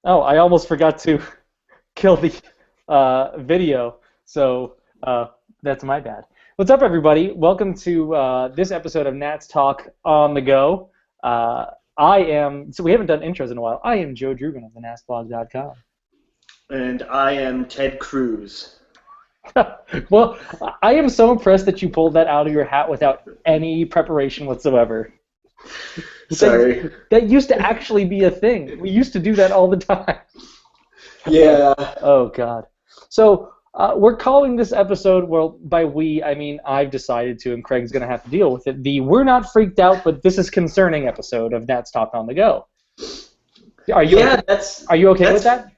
Oh, I almost forgot to kill the video, so that's my bad. What's up, everybody? Welcome to this episode of Nats Talk on the Go. Uh, so we haven't done intros in a while. I am Joe Drugan of the NASBlog.com. And I am Ted Cruz. Well, I am so impressed that you pulled that out of your hat without any preparation whatsoever. Sorry. That used to actually be a thing. We used to do that all the time. Yeah. Oh God. So we're calling this episode, well, by we, I mean I've decided to, and Craig's going to have to deal with it, the We're Not Freaked Out, but This Is Concerning episode of Nats Talk on the Go. Are you Yeah, okay? Are you okay with that?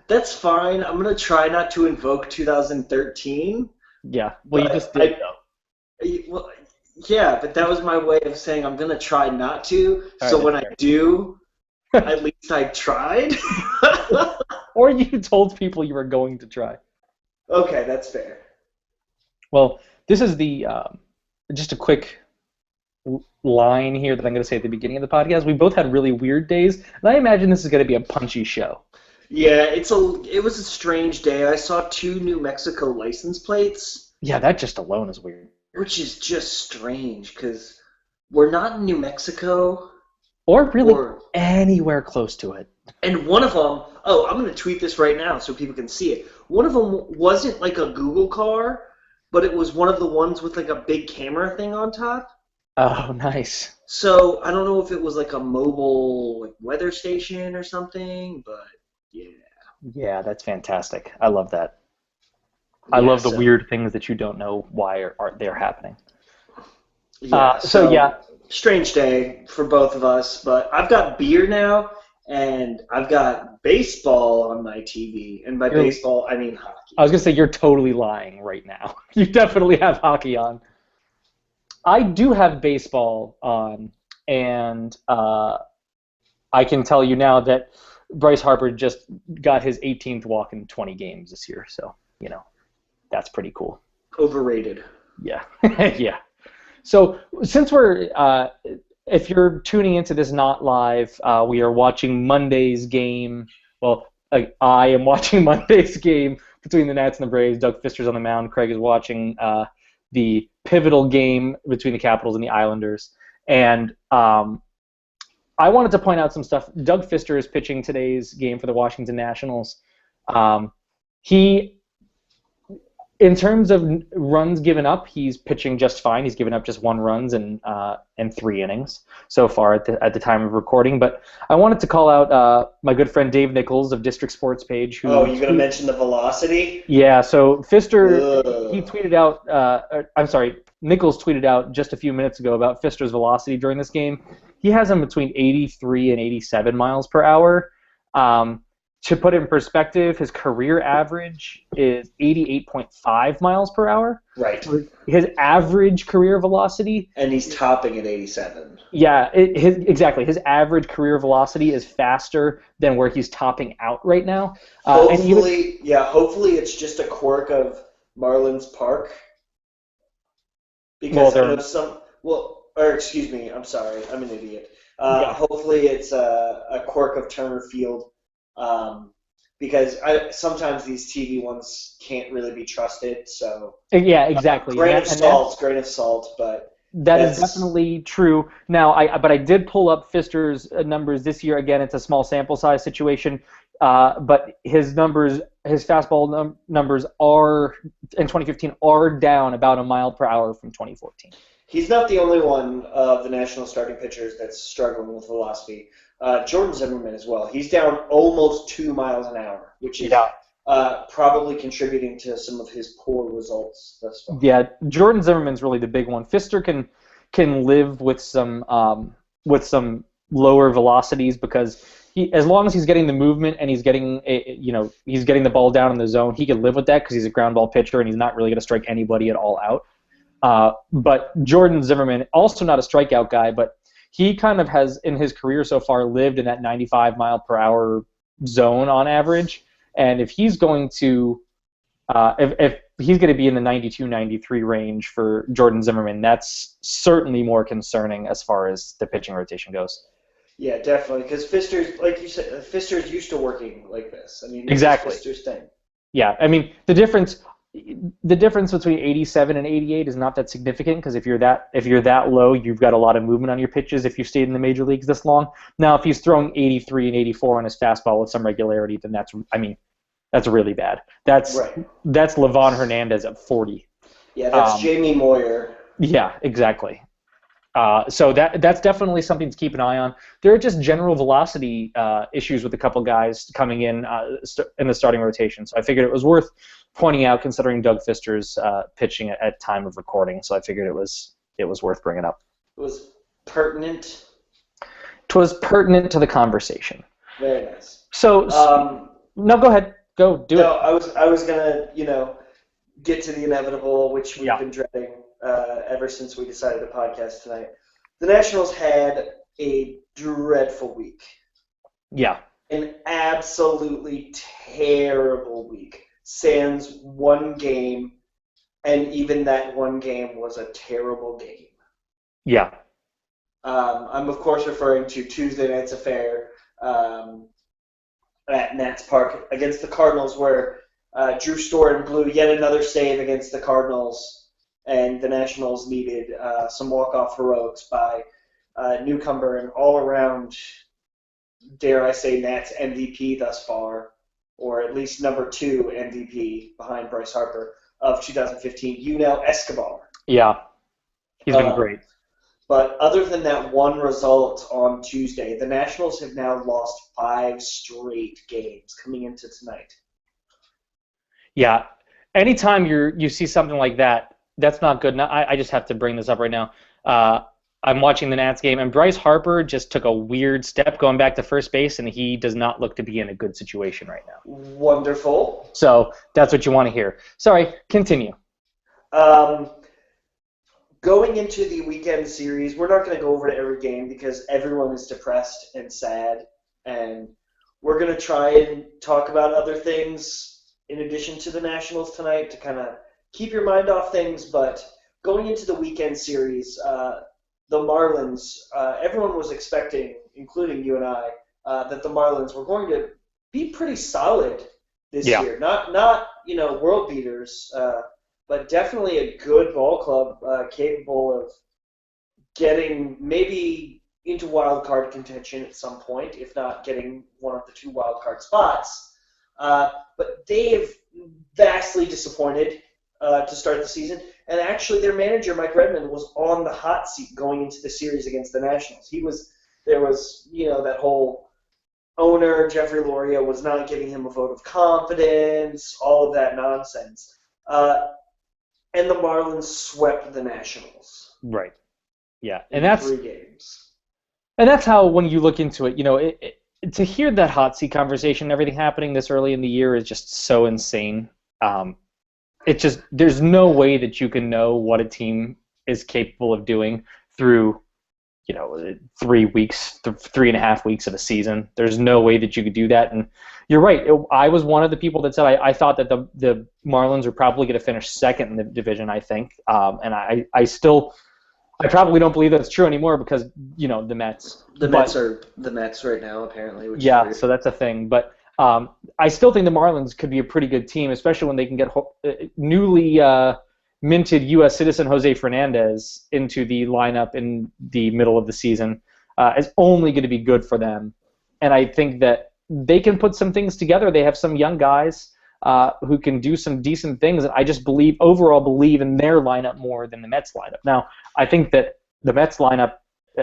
That's fine. I'm gonna try not to invoke 2013. Yeah. Well, you But just did, though. well, yeah, but that was my way of saying I'm gonna try not to. All So right, when that's I do, at least I tried. fair. Or you told people you were going to try. Okay, that's fair. Well, this is the just a quick line here that I'm going to say at the beginning of the podcast. We both had really weird days, and I imagine this is going to be a punchy show. Yeah, it was a strange day. I saw two New Mexico license plates, Yeah, that just alone is weird. which is just strange because we're not in New Mexico. Or really Or anywhere close to it. And one of them, oh, I'm going to tweet this right now so people can see it. One of them wasn't like a Google car, but it was one of the ones with like a big camera thing on top. Oh, nice. So I don't know if it was like a mobile like weather station or something, but yeah. Yeah, that's fantastic. I love that. I Yeah, love the so weird things that you don't know why they're happening. yeah, So so yeah, strange day for both of us, but I've got beer now and I've got baseball on my TV. And by you're, baseball, I mean hockey. I was gonna say you're totally lying right now. You definitely have hockey on. I do have baseball on, and I can tell you now that Bryce Harper just got his 18th walk in 20 games this year. So that's pretty cool. Overrated. Yeah, yeah. So since if you're tuning into this not live, we are watching Monday's game. Well, I am watching Monday's game between the Nats and the Braves. Doug Fister's on the mound. Craig is watching the pivotal game between the Capitals and the Islanders. And I wanted to point out some stuff. Doug Fister is pitching today's game for the Washington Nationals. He In terms of runs given up, he's pitching just fine. He's given up just 1 run in 3 innings so far at the time of recording. But I wanted to call out my good friend Dave Nichols of District Sports Page. Oh, you're going to mention the velocity? Yeah, so Fister, he Ugh. tweeted out, I'm sorry, Nichols tweeted out just a few minutes ago about Fister's velocity during this game. He has him between 83 and 87 miles per hour. To put it in perspective, his career average is 88.5 miles per hour. Right. His average career velocity, And he's topping at 87. yeah, exactly. His average career velocity is faster than where he's topping out right now. Hopefully it's just a quirk of Marlins Park. Well, Because I know or excuse me, I'm sorry, I'm an idiot. yeah, Hopefully it's a quirk of Turner Field. Because sometimes these TV ones can't really be trusted. So yeah, exactly. grain of salt, but That is that's definitely true. Now, but I did pull up Fister's numbers this year. Again, it's a small sample size situation, but his fastball numbers are in 2015 are down about a mile per hour from 2014. he's not the only one of the national starting pitchers that's struggling with velocity. Jordan Zimmerman as well. He's down almost 2 miles an hour, which is Yeah, probably contributing to some of his poor results thus far. yeah. Jordan Zimmerman's really the big one. Fister can live with some lower velocities because as long as he's getting the movement and he's getting the ball down in the zone, he can live with that because he's a ground ball pitcher and he's not really going to strike anybody at all out. But Jordan Zimmerman, also not a strikeout guy, but he kind of has in his career so far lived in that 95 mile per hour zone on average. And if he's going to if he's going to be in the 92, 93 range for Jordan Zimmerman, that's certainly more concerning as far as the pitching rotation goes. Yeah, definitely. Because Fister's, like you said, Fister's used to working like this. I mean, this is Exactly. Fister's thing. Yeah, I mean the difference between 87 and 88 is not that significant because if you're that low, you've got a lot of movement on your pitches if you stayed in the major leagues this long. Now, if he's throwing 83 and 84 on his fastball with some regularity, then that's really bad. Right. That's Levon Hernandez at 40. Yeah, that's Um, Jamie Moyer. yeah, exactly. So that's definitely something to keep an eye on. There are just general velocity issues with a couple guys coming in in the starting rotation. So I figured it was worth pointing out, considering Doug Fister's pitching at time of recording. So I figured it was worth bringing up. It was pertinent. It was pertinent to the conversation. Very nice. So no, go ahead, go do it. No, I was gonna get to the inevitable, which we've been dreading ever since we decided to podcast tonight. The Nationals had a dreadful week. Yeah. An absolutely terrible week. Sans one game, and even that one game was a terrible game. Yeah. I'm, of course, referring to Tuesday night's affair at Nats Park against the Cardinals, where Drew Storen blew yet another save against the Cardinals, and the Nationals needed some walk-off heroics by Newcomer, and all-around, dare I say, Nats MVP thus far, or at least number 2 MVP behind Bryce Harper of 2015, Yunel Escobar. Yeah. He's been great. But other than that one result on Tuesday, the Nationals have now lost 5 straight games coming into tonight. Yeah. Anytime you see something like that, that's not good. Now, I just have to bring this up right now. I'm watching the Nats game, and Bryce Harper just took a weird step going back to first base, and he does not look to be in a good situation right now. Wonderful. So that's what you want to hear. Sorry, continue. Going into the weekend series, we're not going to go over to every game because everyone is depressed and sad, and we're going to try and talk about other things in addition to the Nationals tonight to kind of keep your mind off things. But going into the weekend series, the Marlins, everyone was expecting, including you and I, that the Marlins were going to be pretty solid this year. Not world beaters, but definitely a good ball club capable of getting maybe into wild card contention at some point, if not getting one of the 2 wild card spots. But they've vastly disappointed to start the season. And actually, their manager, Mike Redmond, was on the hot seat going into the series against the Nationals. There was that whole owner, Jeffrey Loria, was not giving him a vote of confidence, all of that nonsense. And the Marlins swept the Nationals. Right. Yeah. And that's 3 games. And that's how, when you look into it, to hear that hot seat conversation and everything happening this early in the year is just so insane. There's no way that you can know what a team is capable of doing through 3 weeks, 3.5 weeks of a season. There's no way that you could do that. And you're right. I was one of the people that said I thought that the Marlins were probably going to finish second in the division, I think. And I probably don't believe that's true anymore because, the Mets. Mets are the Mets right now, apparently. Which is so that's a thing. But I still think the Marlins could be a pretty good team, especially when they can get newly minted U.S. citizen Jose Fernandez into the lineup in the middle of the season. Is only going to be good for them. And I think that they can put some things together. They have some young guys who can do some decent things, and I just overall believe in their lineup more than the Mets lineup. Now, I think that the Mets lineup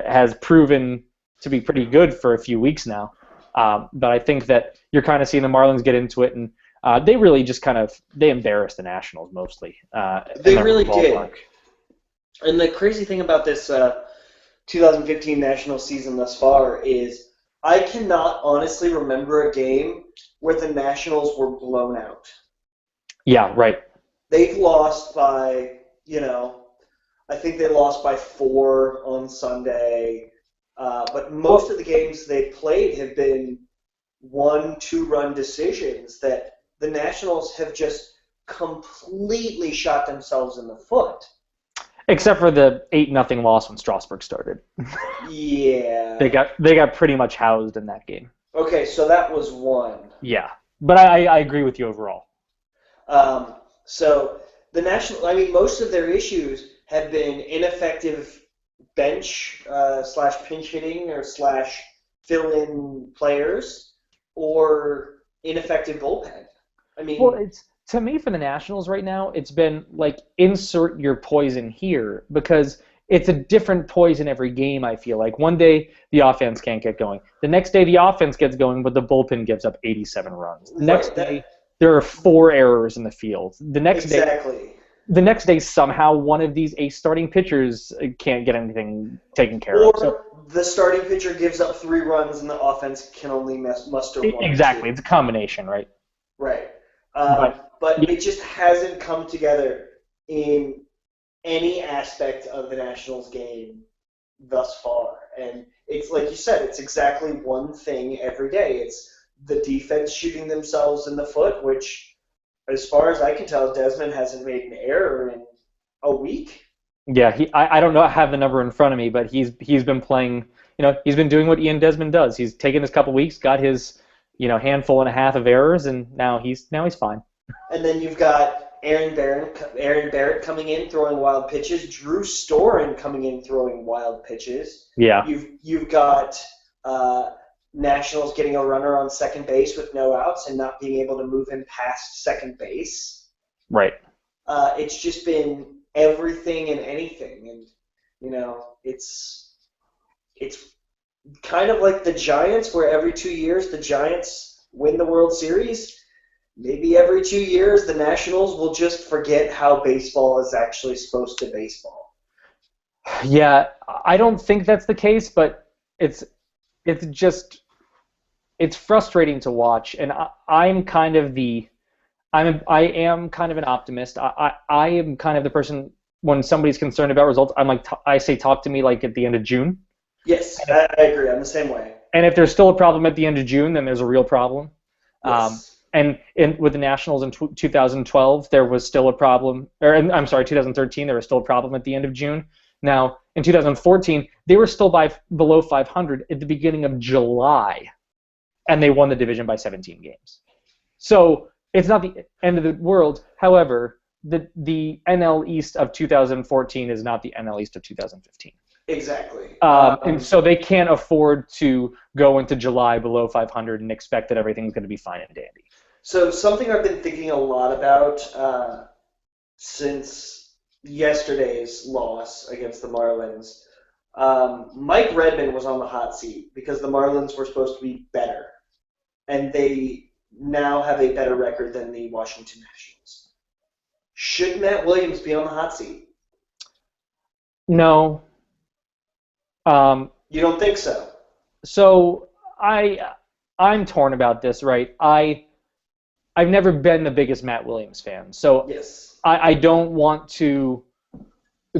has proven to be pretty good for a few weeks now, but I think that you're kind of seeing the Marlins get into it, and they really just they embarrassed the Nationals mostly. They really did. And the crazy thing about this 2015 National season thus far is I cannot honestly remember a game where the Nationals were blown out. Yeah, right. They've lost by, I think they lost by 4 on Sunday. But most of the games they played have been 1-2-run decisions that the Nationals have just completely shot themselves in the foot. Except for the 8-0 loss when Strasburg started. They Yeah. got pretty much housed in that game. Okay, so that was one. Yeah. But I agree with you overall. Um, so the national, I mean, most of their issues have been ineffective bench slash pinch hitting or slash fill in players or ineffective bullpen. I Well, mean, it's to me for the Nationals right now, it's been like insert your poison here because it's a different poison every game, I feel like. One day the offense can't get going. The next day the offense gets going, but the bullpen gives up 87 runs. The right, next day there are 4 errors in the field. exactly. The next day somehow one of these ace starting pitchers can't get anything taken care of. So Or the starting pitcher gives up 3 runs and the offense can only muster one or exactly, two. it's a combination, right? Right. But But it just hasn't come together in any aspect of the Nationals game thus far. And it's like you said, it's exactly one thing every day. It's the defense shooting themselves in the foot, which, as far as I can tell, Desmond hasn't made an error in a week. yeah, I don't know, I have the number in front of me, but he's been playing, he's been doing what Ian Desmond does. He's taken his couple weeks, got his, handful and a half of errors, and now he's fine. And then you've got Aaron Barrett coming in throwing wild pitches, Drew Storen coming in throwing wild pitches. Yeah, You've got uh, Nationals getting a runner on second base with no outs and not being able to move him past second base. right. It's just been everything and anything, and it's kind of like the Giants, where every 2 years the Giants win the World Series. Maybe every 2 years the Nationals will just forget how baseball is actually supposed to baseball. Yeah, I don't think that's the case, but it's just it's frustrating to watch, and I am kind of an optimist. I am kind of the person when somebody's concerned about results. I'm like I say, talk to me like at the end of June. Yes, I agree. I'm the same way. And if there's still a problem at the end of June, then there's a real problem. Yes. And with the Nationals in 2012, there was still a problem. I'm sorry, 2013, there was still a problem at the end of June. Now, in 2014, they were still below 500 at the beginning of July, and they won the division by 17 games. So it's not the end of the world. However, the NL East of 2014 is not the NL East of 2015. Exactly. And so they can't afford to go into July below 500 and expect that everything's going to be fine and dandy. So something I've been thinking a lot about since yesterday's loss against the Marlins. Mike Redmond was on the hot seat because the Marlins were supposed to be better, and they now have a better record than the Washington Nationals. Should Matt Williams be on the hot seat? No. You don't think so? So I'm torn about this, right? I've never been the biggest Matt Williams fan, so Yes. I don't want to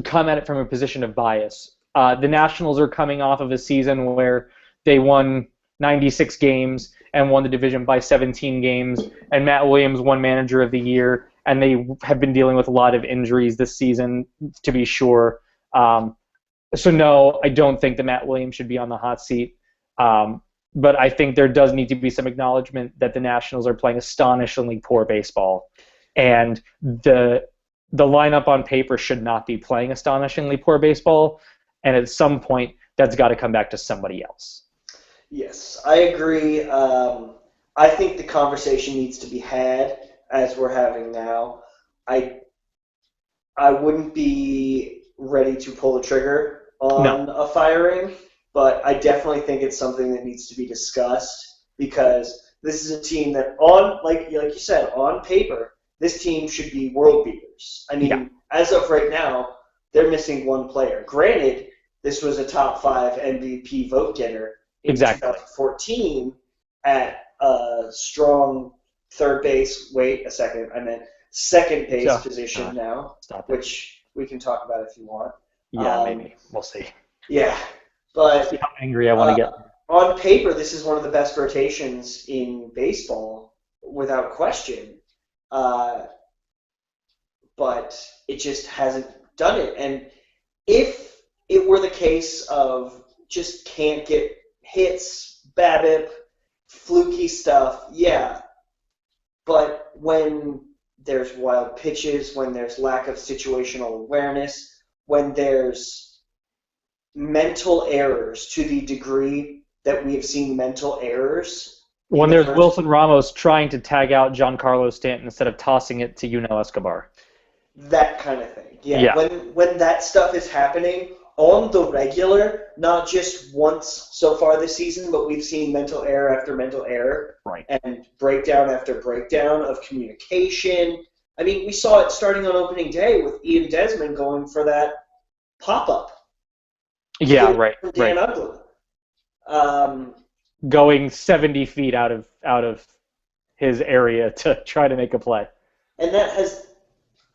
come at it from a position of bias. The Nationals are coming off of a season where they won 96 games and won the division by 17 games, and Matt Williams won Manager of the Year, and they have been dealing with a lot of injuries this season, to be sure. So no, I don't think that Matt Williams should be on the hot seat. But I think there does need to be some acknowledgement that the Nationals are playing astonishingly poor baseball, and the lineup on paper should not be playing astonishingly poor baseball. And at some point, that's got to come back to somebody else. Yes, I agree. I think the conversation needs to be had as we're having now. I wouldn't be ready to pull the trigger on a firing, but I definitely think it's something that needs to be discussed because this is a team that, like you said, on paper, this team should be world beaters. I mean, as of right now, they're missing one player. Granted, this was a top 5 MVP vote getter in 2014 at a strong third base. Wait a second, I meant second base position now, which we can talk about if you want. Yeah, maybe. We'll see. Yeah, but see how angry I want to get. On paper, this is one of the best rotations in baseball, without question. But it just hasn't done it. And if it were the case of just can't get hits, BABIP, fluky stuff, yeah. But when there's wild pitches, when there's lack of situational awareness, when there's mental errors to the degree that we have seen mental errors. When there's Wilson Ramos trying to tag out Giancarlo Stanton instead of tossing it to Escobar. That kind of thing. Yeah. When that stuff is happening on the regular, not just once so far this season, but we've seen mental error after mental error. Right. And breakdown after breakdown of communication. I mean, we saw it starting on opening day with Ian Desmond going for that pop-up. Yeah, right. Dan Uggla. Going 70 feet out of his area to try to make a play. And that has,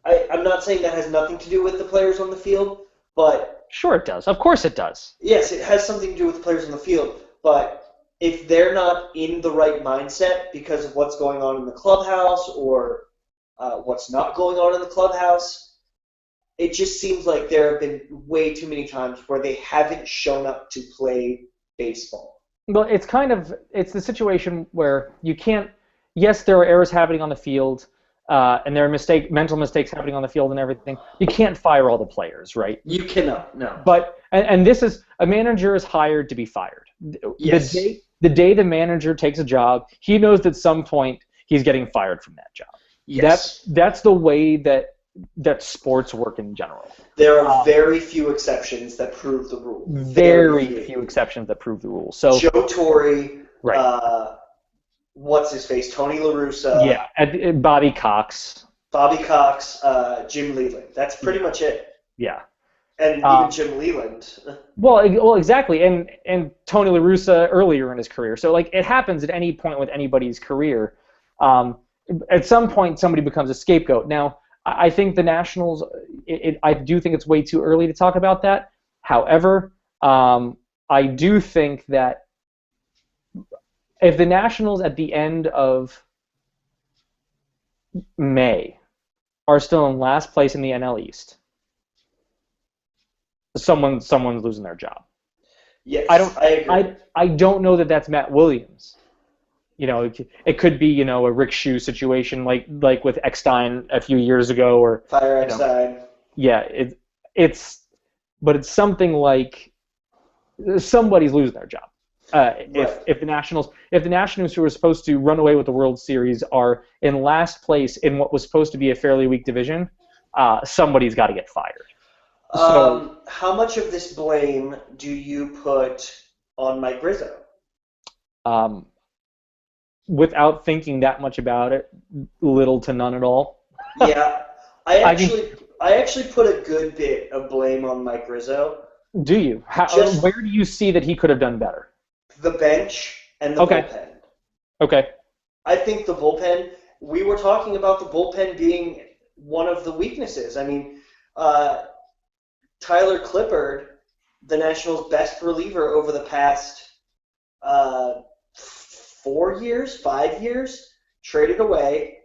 I'm not saying that has nothing to do with the players on the field, but... Sure it does. Of course it does. Yes, it has something to do with the players on the field, but if they're not in the right mindset because of what's going on in the clubhouse or what's not going on in the clubhouse, it just seems like there have been way too many times where they haven't shown up to play baseball. Well, it's the situation where you can't, yes, there are errors happening on the field, and there are mental mistakes happening on the field and everything. You can't fire all the players, right? You cannot, no. But, and this is, a manager is hired to be fired. Yes. The day the manager takes a job, he knows that at some point he's getting fired from that job. Yes. That's the way that sports work in general. There are very few exceptions that prove the rule. Very few exceptions that prove the rule. So Joe Torre, right. What's his face? Tony La Russa. Yeah, Bobby Cox. Jim Leland. That's pretty much it. Yeah. And even Jim Leland. Well, exactly. And Tony La Russa earlier in his career. So, like, it happens at any point with anybody's career. At some point, somebody becomes a scapegoat. Now, I think the Nationals, I do think it's way too early to talk about that. However, I do think that if the Nationals at the end of May are still in last place in the NL East, someone's losing their job. Yes, I agree. I don't know that that's Matt Williams. You know, it could be, a Rick Shue situation like with Eckstein a few years ago, or Fire Eckstein. Yeah, it's something like somebody's losing their job. Right. If the Nationals who were supposed to run away with the World Series are in last place in what was supposed to be a fairly weak division, somebody's got to get fired. So, how much of this blame do you put on Mike Rizzo? Without thinking that much about it, little to none at all. Yeah, I actually put a good bit of blame on Mike Rizzo. Do you? Where do you see that he could have done better? The bench and the bullpen. Okay. I think the bullpen, we were talking about the bullpen being one of the weaknesses. I mean, Tyler Clippard, the Nationals' best reliever over the past 4 years, 5 years, traded away.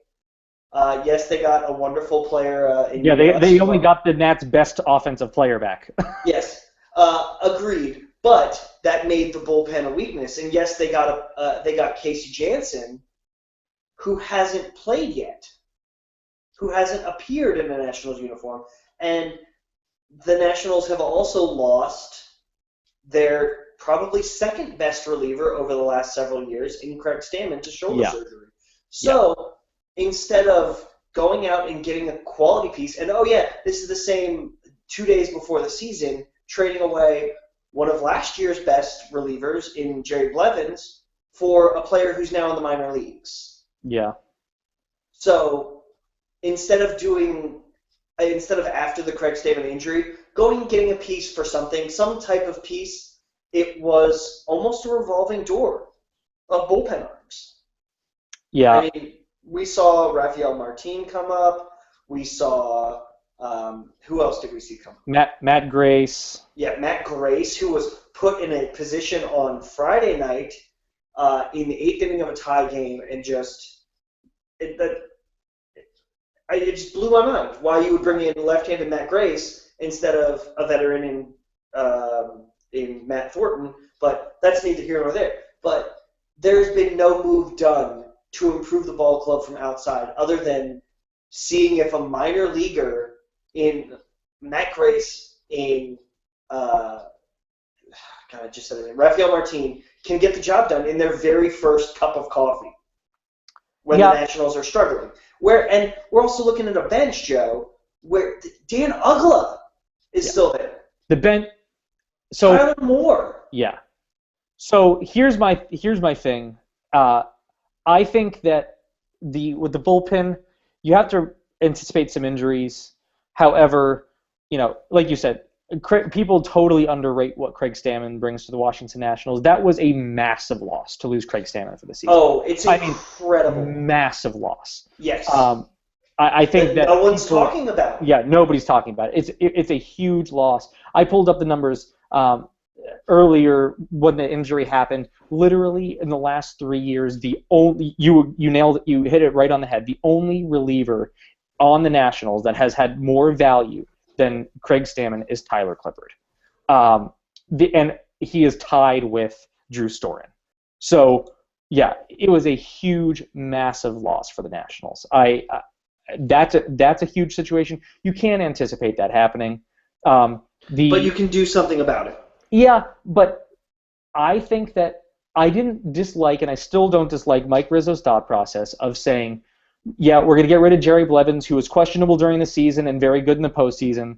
Yes, they got a wonderful player. They only got the Nats' best offensive player back. Yes, agreed. But that made the bullpen a weakness. And yes, they got Casey Janssen, who hasn't played yet, who hasn't appeared in a Nationals uniform, and the Nationals have also lost their probably second best reliever over the last several years in Craig Stammen to shoulder surgery. So instead of going out and getting a quality piece, and this is the same 2 days before the season, trading away one of last year's best relievers in Jerry Blevins for a player who's now in the minor leagues. Yeah. So instead of after the Craig Stammen injury, going and getting a piece for something, some type of piece, it was almost a revolving door of bullpen arms. Yeah. I mean, we saw Rafael Martin come up. We saw who else did we see come up? Matt Grace. Yeah, Matt Grace, who was put in a position on Friday night in the 8th inning of a tie game, and it just blew my mind why you would bring in left-handed Matt Grace instead of a veteran in Matt Thornton, but that's neither here nor there. But there's been no move done to improve the ball club from outside other than seeing if a minor leaguer in Matt Grace, in I just said it, Rafael Martin, can get the job done in their very first cup of coffee when the Nationals are struggling. And we're also looking at a bench, Joe, where Dan Uggla is still there. The bench. So Tyler Moore. Yeah. So here's my thing. I think that with the bullpen, you have to anticipate some injuries. However, like you said, people totally underrate what Craig Stammen brings to the Washington Nationals. That was a massive loss to lose Craig Stammen for the season. Oh, it's incredible. Massive loss. Yes. I think that no one's talking about it. Yeah, nobody's talking about it. It's a huge loss. I pulled up the numbers earlier when the injury happened. Literally in the last 3 years, the only you nailed it, you hit it right on the head. The only reliever on the Nationals that has had more value than Craig Stammen is Tyler Clippard, and he is tied with Drew Storen. So yeah, it was a huge, massive loss for the Nationals. That's a huge situation. You can't anticipate that happening. But you can do something about it. Yeah, but I think that I didn't dislike, and I still don't dislike, Mike Rizzo's thought process of saying, yeah, we're going to get rid of Jerry Blevins, who was questionable during the season and very good in the postseason,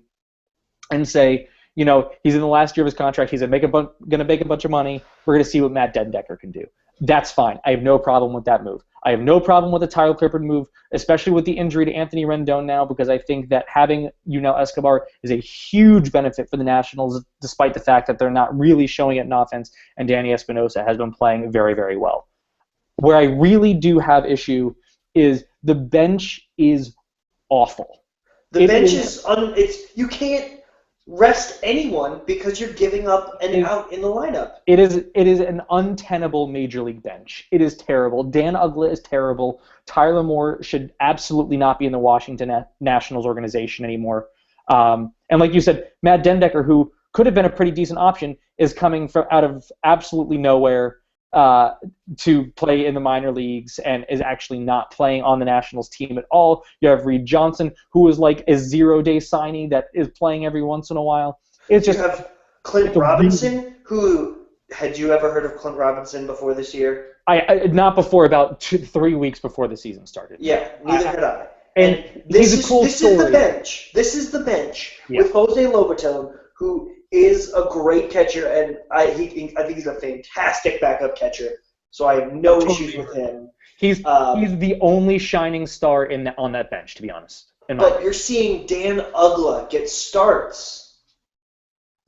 and say, he's in the last year of his contract, he's going to make a bunch of money, we're going to see what Matt Dendecker can do. That's fine. I have no problem with that move. I have no problem with the Tyler Clippard move, especially with the injury to Anthony Rendon now, because I think that having Yunel Escobar is a huge benefit for the Nationals, despite the fact that they're not really showing it in offense, and Danny Espinosa has been playing very, very well. Where I really do have issue is the bench is awful. The bench is you can't rest anyone because you're giving up an out in the lineup. It is an untenable major league bench. It is terrible. Dan Uggla is terrible. Tyler Moore should absolutely not be in the Washington Nationals organization anymore. And like you said, Matt Dendecker, who could have been a pretty decent option, is coming from out of absolutely nowhere to play in the minor leagues and is actually not playing on the Nationals team at all. You have Reed Johnson, who is like a 0-day signee that is playing every once in a while. You have Clint Robinson, who had you ever heard of Clint Robinson before this year? I not before, about 3 weeks before the season started. Yeah, neither had I. And this is the bench. This is the bench with Jose Lobaton, who is a great catcher, and I think he's a fantastic backup catcher. So I have no issues with him. He's the only shining star on that bench, to be honest. But you're seeing Dan Uggla get starts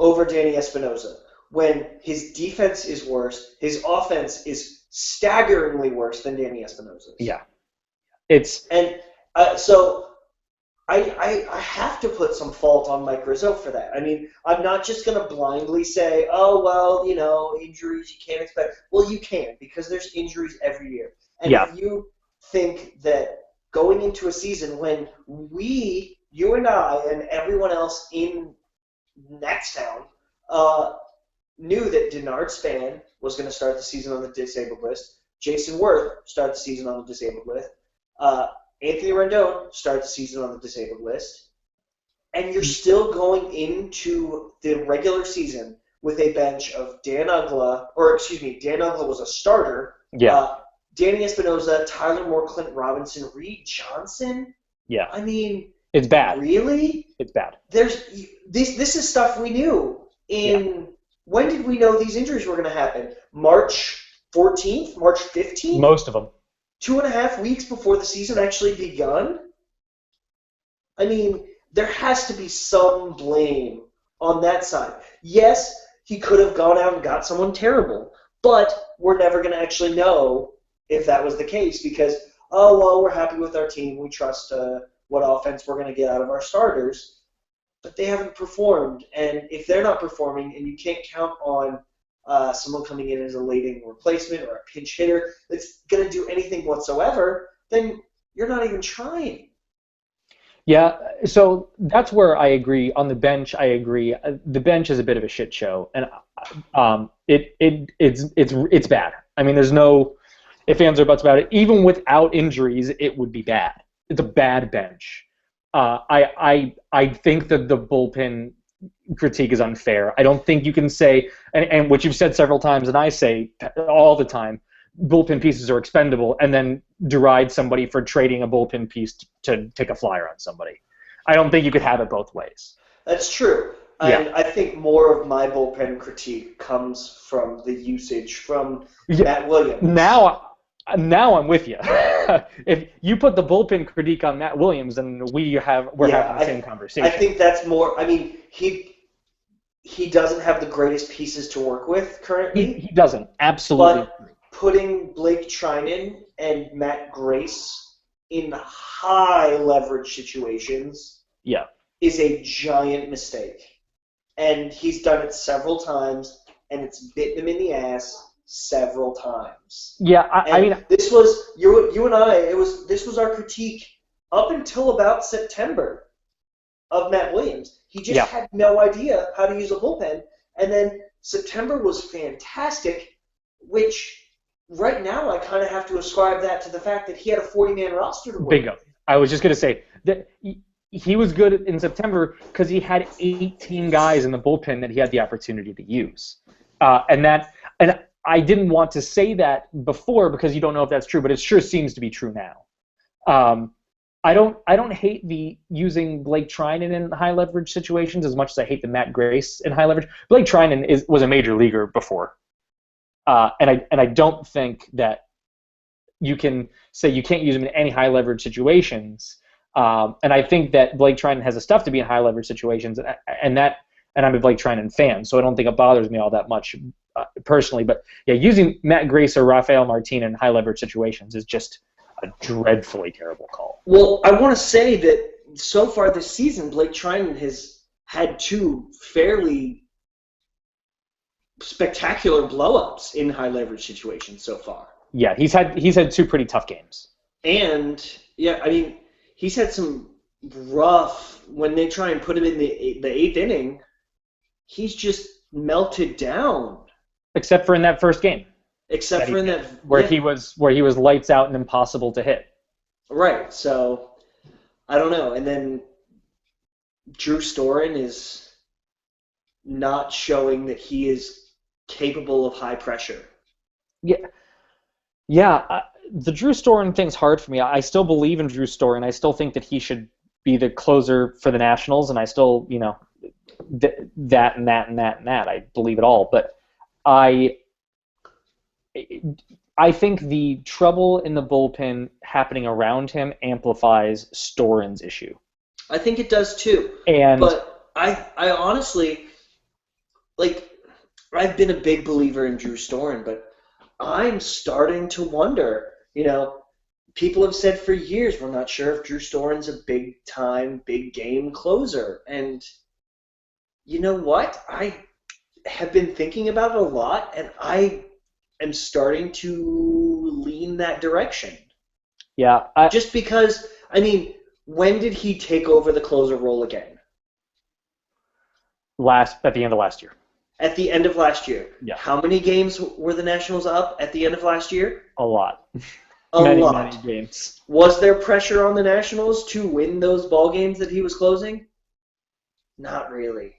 over Danny Espinosa when his defense is worse, his offense is staggeringly worse than Danny Espinosa's. Yeah, so I have to put some fault on Mike Rizzo for that. I mean, I'm not just going to blindly say, oh, well, injuries you can't expect. Well, you can, because there's injuries every year. And if you think that going into a season when you and I and everyone else in Nextown knew that Denard Span was going to start the season on the disabled list, Jason Worth started the season on the disabled list, Anthony Rendon started the season on the disabled list, and you're still going into the regular season with a bench of Dan Uggla was a starter. Yeah. Danny Espinosa, Tyler Moore, Clint Robinson, Reed Johnson. Yeah. I mean, it's bad. Really? It's bad. This is stuff we knew. When did we know these injuries were going to happen? March 14th? March 15th? Most of them. 2.5 weeks before the season actually begun? I mean, there has to be some blame on that side. Yes, he could have gone out and got someone terrible, but we're never going to actually know if that was the case because, we're happy with our team. We trust what offense we're going to get out of our starters, but they haven't performed. And if they're not performing and you can't count on someone coming in as a late-inning replacement or a pinch hitter that's going to do anything whatsoever, then you're not even trying. Yeah, so that's where I agree. On the bench, I agree. The bench is a bit of a shit show, and it's bad. I mean, there's no if ands or buts about it. Even without injuries, it would be bad. It's a bad bench. I think that the bullpen critique is unfair. I don't think you can say, and what you've said several times, and I say all the time, bullpen pieces are expendable, and then deride somebody for trading a bullpen piece to take a flyer on somebody. I don't think you could have it both ways. That's true. Yeah. And I think more of my bullpen critique comes from the usage from Yeah. Matt Williams. Now I'm with you. If you put the bullpen critique on Matt Williams, then we're having the same conversation. I think that's more. I mean, he doesn't have the greatest pieces to work with currently. He doesn't. Absolutely. But putting Blake Trinan and Matt Grace in high leverage situations is a giant mistake. And he's done it several times, and it's bitten him in the ass several times. Yeah, I mean, this was you and I. This was our critique up until about September of Matt Williams. He just had no idea how to use a bullpen, and then September was fantastic, which right now I kind of have to ascribe that to the fact that he had a 40-man roster to work. Bingo. I was just going to say that he was good in September because he had 18 guys in the bullpen that he had the opportunity to use, and I didn't want to say that before because you don't know if that's true, but it sure seems to be true now. I don't hate the using Blake Trinan in high leverage situations as much as I hate the Matt Grace in high leverage. Blake Trinan was a major leaguer before, and I don't think that you can say you can't use him in any high leverage situations. And I think that Blake Trinan has the stuff to be in high leverage situations, and I'm a Blake Trinan fan, so I don't think it bothers me all that much personally. But yeah, using Matt Grace or Rafael Martin in high leverage situations is just a dreadfully terrible call. Well, I want to say that so far this season, Blake Trinan has had two fairly spectacular blow-ups in high leverage situations so far. Yeah, he's had two pretty tough games. And yeah, I mean, he's had some rough when they try and put him in the eighth inning. He's just melted down. Except for in that first game. Except for in that where he was lights out and impossible to hit. Right. So I don't know. And then Drew Storen is not showing that he is capable of high pressure. Yeah. The Drew Storen thing's hard for me. I still believe in Drew Storen. I still think that he should be the closer for the Nationals, and I still, that and that and that and that. I believe it all. But I think the trouble in the bullpen happening around him amplifies Storen's issue. I think it does too. But I honestly, I've been a big believer in Drew Storen, but I'm starting to wonder, people have said for years we're not sure if Drew Storen's a big-time, big-game closer. And you know what? I have been thinking about it a lot, and I am starting to lean that direction. Yeah. Just because, when did he take over the closer role again? At the end of last year. At the end of last year. Yeah. How many games were the Nationals up at the end of last year? A lot. Many games. Was there pressure on the Nationals to win those ball games that he was closing? Not really.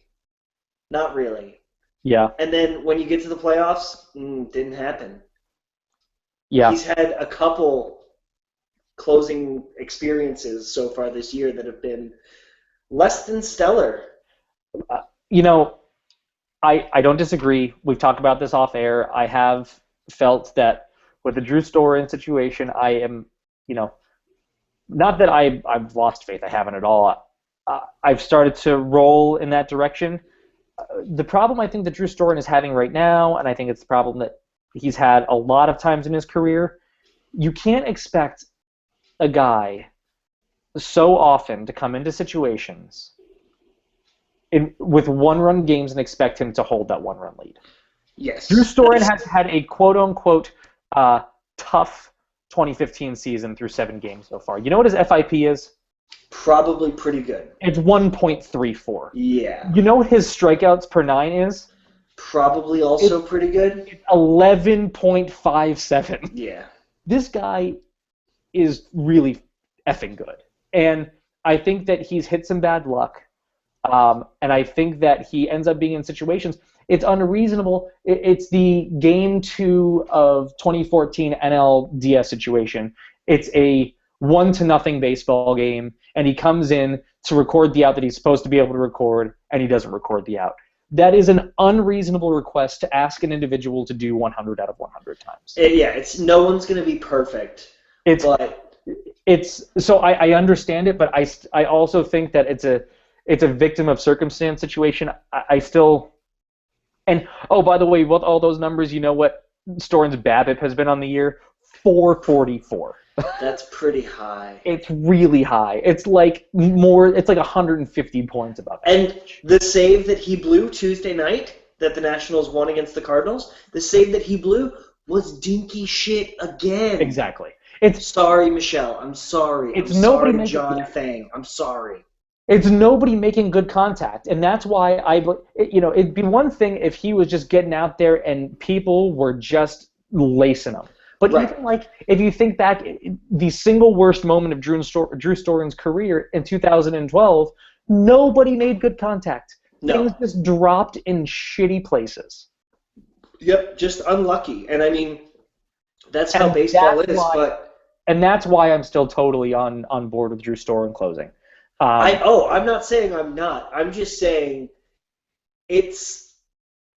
Not really. Yeah. And then when you get to the playoffs, didn't happen. Yeah. He's had a couple closing experiences so far this year that have been less than stellar. I don't disagree. We've talked about this off air. I have felt that with the Drew Storen situation, I am, not that I've lost faith. I haven't at all. I've started to roll in that direction. The problem I think that Drew Storen is having right now, and I think it's the problem that he's had a lot of times in his career, you can't expect a guy so often to come into situations with one-run games and expect him to hold that one-run lead. Yes. Drew Storen has had a quote-unquote tough 2015 season through 7 games so far. You know what his FIP is? Probably pretty good. It's 1.34. Yeah. You know what his strikeouts per 9 is? Probably also pretty good. It's 11.57. Yeah. This guy is really effing good. And I think that he's hit some bad luck. And I think that he ends up being in situations. It's unreasonable. It's the Game 2 of 2014 NLDS situation. It's a 1-0 baseball game, and he comes in to record the out that he's supposed to be able to record, and he doesn't record the out. That is an unreasonable request to ask an individual to do 100 out of 100 times. Yeah, it's no one's going to be perfect. So I understand it, but I also think that it's a victim of circumstance situation. I still, and oh, by the way, with all those numbers, you know what Storen's BABIP has been on the year? 444. That's pretty high. It's really high. It's like 150 points above average. And the save that he blew Tuesday night that the Nationals won against the Cardinals, the save that he blew was dinky shit again. Exactly. Sorry, Michelle. I'm sorry. It's I'm nobody sorry, John Fang. I'm sorry. It's nobody making good contact, and that's why it'd be one thing if he was just getting out there and people were just lacing him. But right. Even like if you think back, the single worst moment of Drew Storen's career in 2012, nobody made good contact. No. Things just dropped in shitty places. Yep, just unlucky. And I mean, that's how baseball is. And that's why I'm still totally on board with Drew Storen closing. I'm not saying I'm not. I'm just saying it's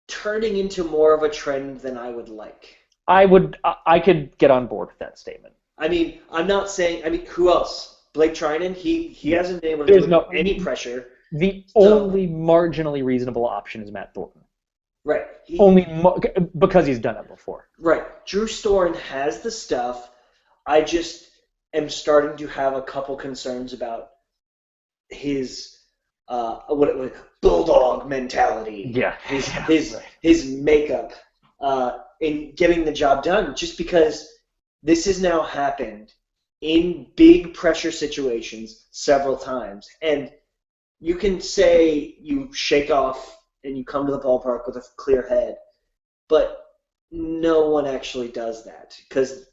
turning into more of a trend than I would like. I could get on board with that statement. I mean, I'm not saying. I mean, who else? Blake Trinan. He hasn't been able to do any pressure. The only marginally reasonable option is Matt Thornton. Right. Because he's done it before. Right. Drew Storen has the stuff. I just am starting to have a couple concerns about his bulldog mentality. Yeah. His makeup in getting the job done. Just because this has now happened in big pressure situations several times, and you can say you shake off and you come to the ballpark with a clear head, but no one actually does that because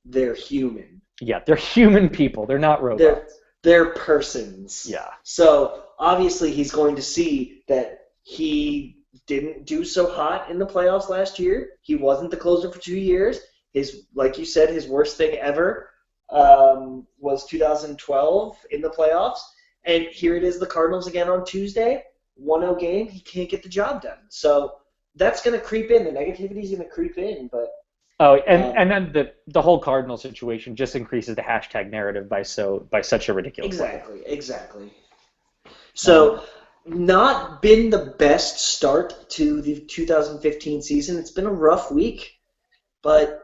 they're human. Yeah, they're human people. They're not robots. They're persons. Yeah. So obviously he's going to see that he didn't do so hot in the playoffs last year. He wasn't the closer for 2 years. Like you said, his worst thing ever was 2012 in the playoffs. And here it is, the Cardinals again on Tuesday. 1-0 game, he can't get the job done. So that's going to creep in. The negativity is going to creep in, but. Oh, and then the whole Cardinal situation just increases the hashtag narrative by such a ridiculous way. Exactly. So, not been the best start to the 2015 season. It's been a rough week, but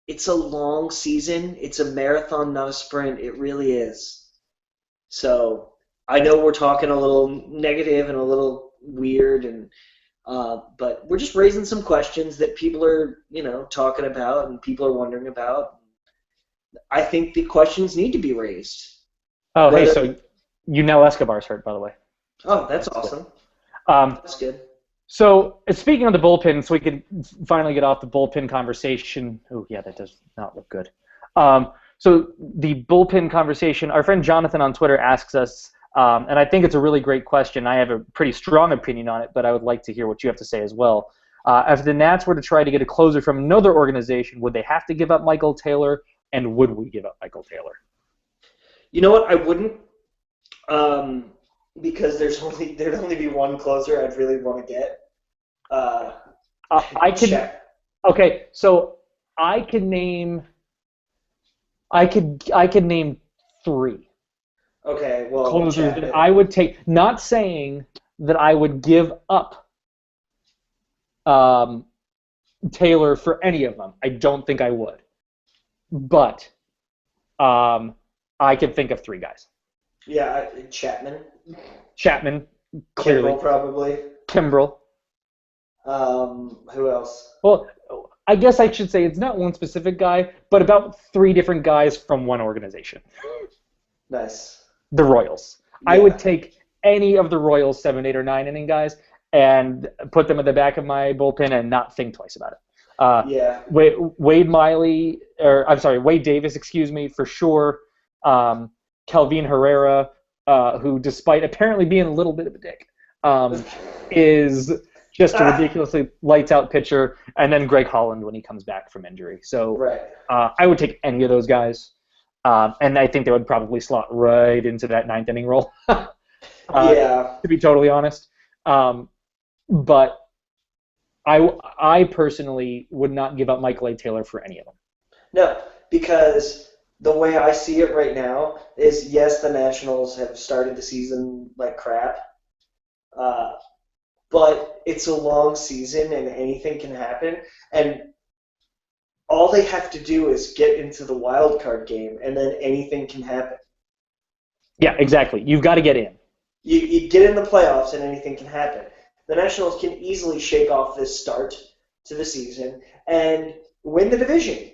it's a long season. It's a marathon, not a sprint. It really is. So, I know we're talking a little negative and a little weird, but we're just raising some questions that people are, talking about and people are wondering about. I think the questions need to be raised. Oh, hey, so Yunel Escobar's hurt, by the way. Oh, that's awesome. That's good. So, speaking of the bullpen, so we can finally get off the bullpen conversation. Oh, yeah, that does not look good. So, the bullpen conversation, our friend Jonathan on Twitter asks us, and I think it's a really great question. I have a pretty strong opinion on it, but I would like to hear what you have to say as well. If the Nats were to try to get a closer from another organization, would they have to give up Michael Taylor, and would we give up Michael Taylor? You know what? I wouldn't, because there'd only be one closer I'd really want to get. I could. Check. Okay, so I could name. I could name 3. Okay, well, closers that I would take. Not saying that I would give up Taylor for any of them. I don't think I would. But I could think of 3 guys. Yeah, Chapman, clearly. Kimbrel, probably. Kimbrel. Who else? Well, I guess I should say it's not one specific guy, but about 3 different guys from one organization. Nice. the Royals. I Yeah. would take any of the Royals 7, 8, or 9 inning guys and put them at the back of my bullpen and not think twice about it. Yeah. Wade Davis, excuse me, for sure. Kelvin Herrera, who, despite apparently being a little bit of a dick, is just a ridiculously lights out pitcher. And then Greg Holland when he comes back from injury. So Right. I would take any of those guys. And I think they would probably slot right into that ninth inning role, Yeah. to be totally honest. But I personally would not give up Michael A. Taylor for any of them. No, because the way I see it right now is, yes, the Nationals have started the season like crap, uh, but it's a long season and anything can happen. And all they have to do is get into the wild card game, and then anything can happen. Yeah, exactly. You've got to get in. You get in the playoffs, and anything can happen. The Nationals can easily shake off this start to the season and win the division.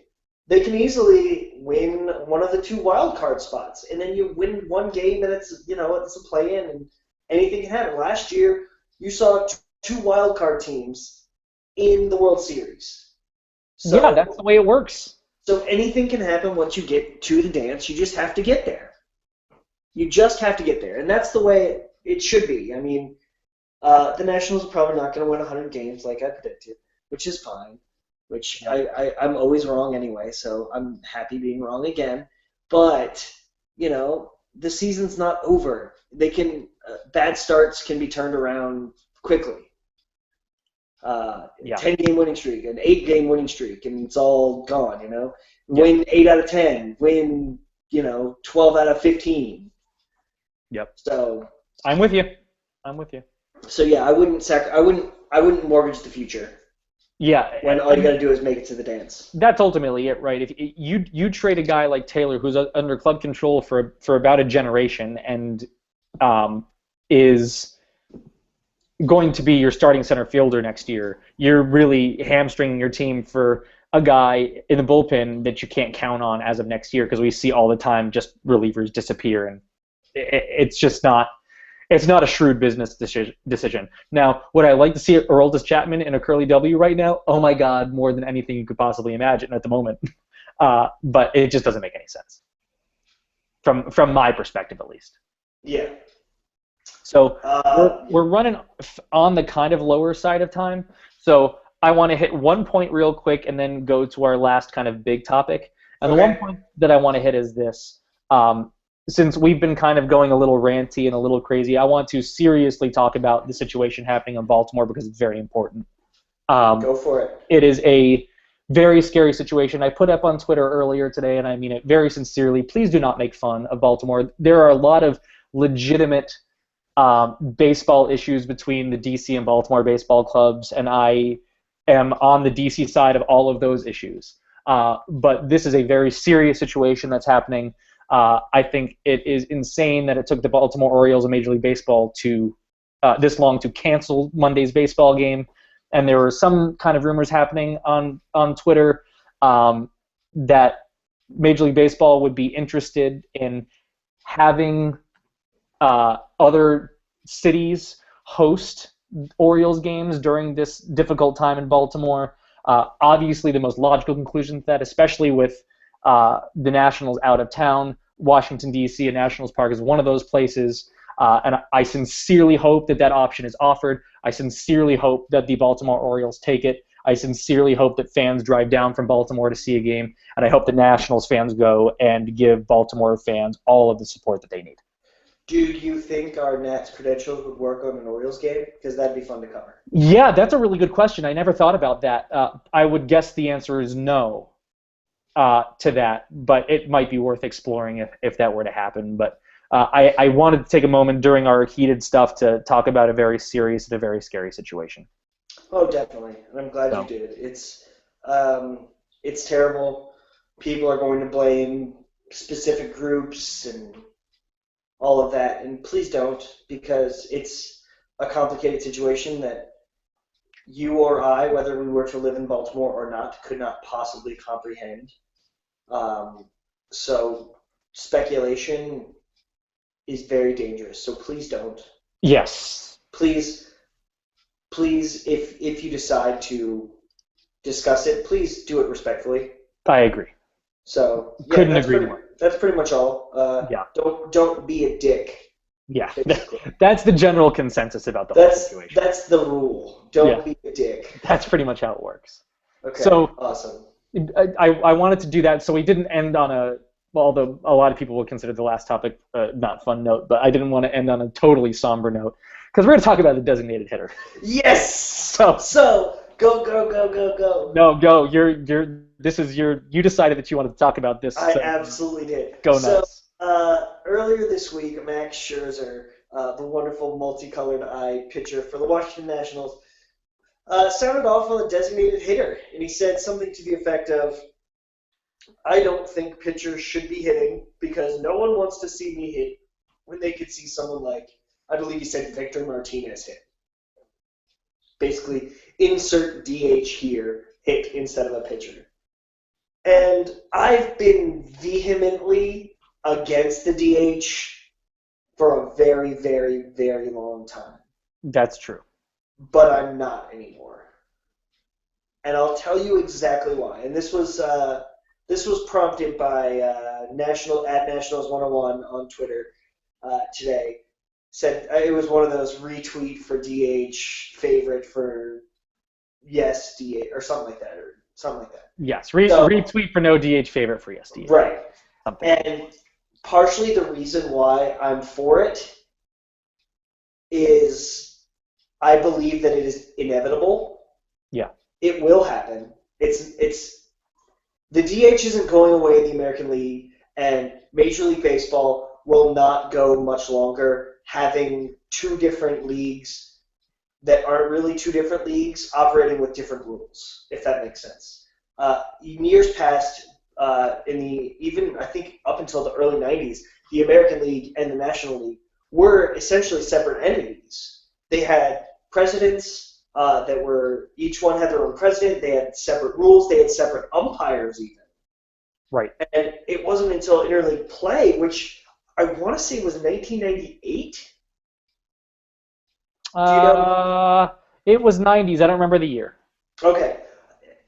They can easily win one of the 2 wild card spots, and then you win one game, and it's a play-in, and anything can happen. Last year, you saw 2 wild card teams in the World Series. So, Yeah, that's the way it works. So anything can happen once you get to the dance. You just have to get there. You just have to get there, and that's the way it should be. I mean, the Nationals are probably not going to win 100 games like I predicted, which is fine. Which I'm always wrong anyway, so I'm happy being wrong again. But the season's not over. They can bad starts can be turned around quickly. 10-game winning streak, an 8-game winning streak, and it's all gone. Win 8 out of 10, win 12 out of 15. Yep. So I'm with you. So yeah, I wouldn't mortgage the future. Yeah. When all you got to do is make it to the dance. That's ultimately it, right? If you trade a guy like Taylor, who's under club control for about a generation, and is going to be your starting center fielder next year, you're really hamstringing your team for a guy in the bullpen that you can't count on as of next year, because we see all the time just relievers disappear, and it's just not. It's not a shrewd business decision. Now, would I like to see Aroldis Chapman in a curly W right now? Oh my God, more than anything you could possibly imagine at the moment. But it just doesn't make any sense, from my perspective at least. Yeah. So we're running on the kind of lower side of time. So I want to hit one point real quick and then go to our last kind of big topic. And the one point that I want to hit is this. Since we've been kind of going a little ranty and a little crazy, I want to seriously talk about the situation happening in Baltimore because it's very important. Go for it. It is a very scary situation. I put up on Twitter earlier today, and I mean it very sincerely. Please do not make fun of Baltimore. There are a lot of legitimate baseball issues between the DC and Baltimore baseball clubs, and I am on the DC side of all of those issues. But this is a very serious situation that's happening. I think it is insane that it took the Baltimore Orioles and Major League Baseball to this long to cancel Monday's baseball game. And there were some kind of rumors happening on Twitter that Major League Baseball would be interested in having other cities host Orioles games during this difficult time in Baltimore. Obviously, the most logical conclusion to that, especially with the Nationals out of town, Washington, D.C., and Nationals Park is one of those places. And I sincerely hope that option is offered. I sincerely hope that the Baltimore Orioles take it. I sincerely hope that fans drive down from Baltimore to see a game. And I hope the Nationals fans go and give Baltimore fans all of the support that they need. Do you think our Nats credentials would work on an Orioles game? Because that'd be fun to cover. Yeah, that's a really good question. I never thought about that. I would guess the answer is no to that, but it might be worth exploring if that were to happen. But I wanted to take a moment during our heated stuff to talk about a very serious and a very scary situation. Oh, definitely. And I'm glad you did. It's terrible. People are going to blame specific groups and all of that, and please don't, because it's a complicated situation that you or I, whether we were to live in Baltimore or not, could not possibly comprehend. So speculation is very dangerous. So please don't. Yes, Please, if you decide to discuss it, please do it respectfully. I agree. So yeah, Couldn't agree more. that's pretty much all. Yeah. Don't be a dick. Yeah, Basically. that's the general consensus about the whole situation. That's the rule. Don't be a dick. That's pretty much how it works. Okay. So awesome. I wanted to do that, so we didn't end on although a lot of people would consider the last topic not fun note, but I didn't want to end on a totally somber note because we're going to talk about the designated hitter. Yes. So go. No, go. You decided that you wanted to talk about this. I absolutely did. Go nuts. So, earlier this week, Max Scherzer, the wonderful multicolored eye pitcher for the Washington Nationals, sounded off on a designated hitter, and he said something to the effect of, "I don't think pitchers should be hitting because no one wants to see me hit when they could see someone like," I believe he said, Victor Martinez hit. Basically, insert DH here, hit instead of a pitcher. And I've been vehemently against the DH for a very, very, very long time. That's true. But I'm not anymore. And I'll tell you exactly why. And this was prompted by Nationals 101 on Twitter today. Said it was one of those retweet for DH favorite for yes DH or something like that Yes, retweet for no DH favorite for yes DH. Right. Something. And partially the reason why I'm for it is I believe that it is inevitable. Yeah. It will happen. It's the DH isn't going away in the American League, and Major League Baseball will not go much longer having two different leagues that aren't really two different leagues operating with different rules, if that makes sense. In years past, even I think up until the early 90s, the American League and the National League were essentially separate entities. They had presidents that were, each one had their own president, they had separate rules, they had separate umpires even. Right. And it wasn't until interleague play, which I want to say was 1998. Do you know? It was 90s. I don't remember the year. Okay.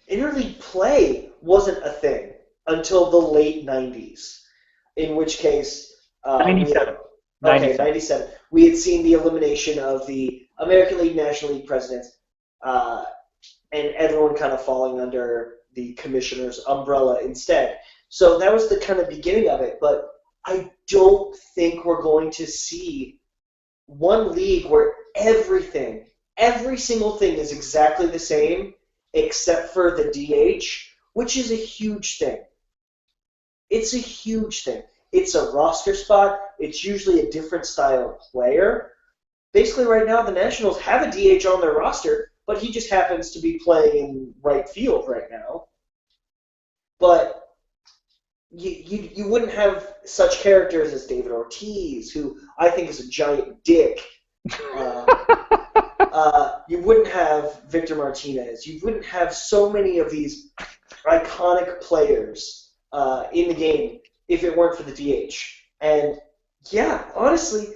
Interleague play wasn't a thing until the late 90s, in which case... 97. 97. We had seen the elimination of the American League, National League presidents, and everyone kind of falling under the commissioner's umbrella instead. So that was the kind of beginning of it, but I don't think we're going to see one league where every single thing is exactly the same except for the DH, which is a huge thing. It's a huge thing. It's a roster spot. It's usually a different style of player. Basically, right now, the Nationals have a DH on their roster, but he just happens to be playing in right field right now. But you wouldn't have such characters as David Ortiz, who I think is a giant dick. You wouldn't have Victor Martinez. You wouldn't have so many of these iconic players in the game if it weren't for the DH. And yeah, honestly,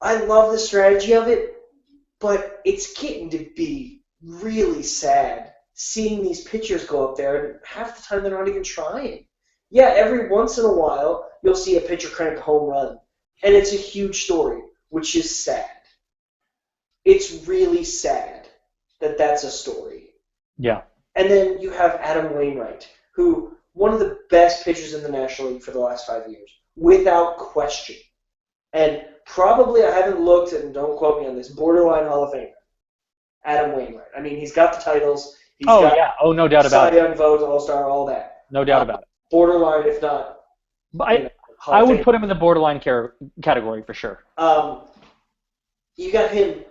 I love the strategy of it, but it's getting to be really sad seeing these pitchers go up there, and half the time they're not even trying. Yeah, every once in a while, you'll see a pitcher crank a home run, and it's a huge story, which is sad. It's really sad that that's a story. Yeah. And then you have Adam Wainwright, who one of the best pitchers in the National League for the last 5 years, without question. And probably, I haven't looked, and don't quote me on this, borderline Hall of Famer, Adam Wainwright. I mean, he's got the titles. He's got no doubt about it. Cy Young vote, All-Star, all that. No doubt about it. Borderline, if not. But I would put him in the borderline category for sure. You got him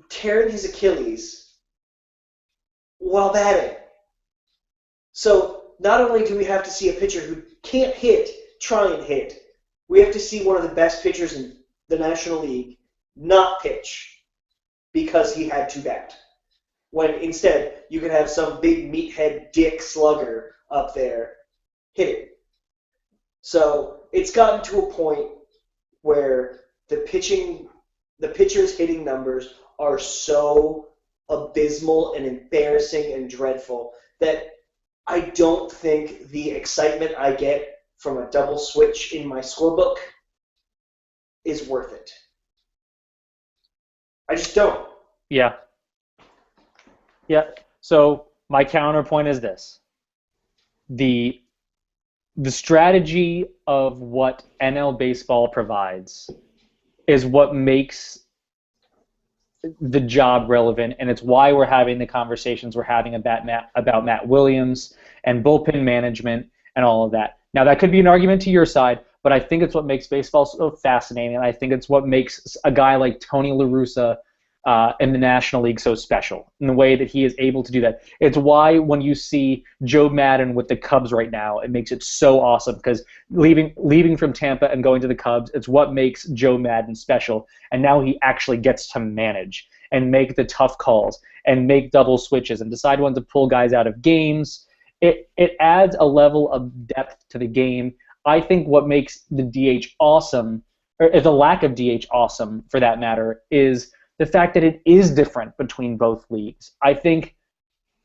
tearing his Achilles while batting. So not only do we have to see a pitcher who can't hit try and hit, we have to see one of the best pitchers in the National League not pitch because he had to bat. When instead you could have some big meathead dick slugger up there hit it. So it's gotten to a point where the pitcher's hitting numbers are so abysmal and embarrassing and dreadful that I don't think the excitement I get from a double switch in my scorebook is worth it. I just don't. Yeah. Yeah. So my counterpoint is this. The strategy of what NL baseball provides is what makes the job relevant, and it's why we're having the conversations we're having about Matt Williams and bullpen management and all of that. Now, that could be an argument to your side, but I think it's what makes baseball so fascinating, and I think it's what makes a guy like Tony La Russa in the National League so special in the way that he is able to do that. It's why when you see Joe Madden with the Cubs right now, it makes it so awesome because leaving from Tampa and going to the Cubs, it's what makes Joe Madden special. And now he actually gets to manage and make the tough calls and make double switches and decide when to pull guys out of games. It adds a level of depth to the game. I think what makes the DH awesome, or the lack of DH awesome for that matter, is the fact that it is different between both leagues. I think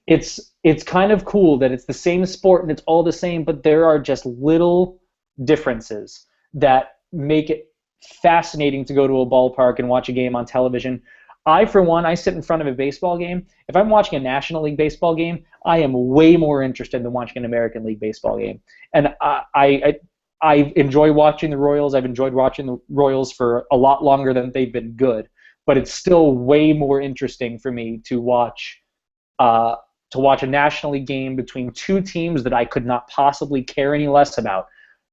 it's kind of cool that it's the same sport and it's all the same, but there are just little differences that make it fascinating to go to a ballpark and watch a game on television. For one, I sit in front of a baseball game. If I'm watching a National League baseball game, I am way more interested than watching an American League baseball game. And I enjoy watching the Royals. I've enjoyed watching the Royals for a lot longer than they've been good. But it's still way more interesting for me to watch a National League game between two teams that I could not possibly care any less about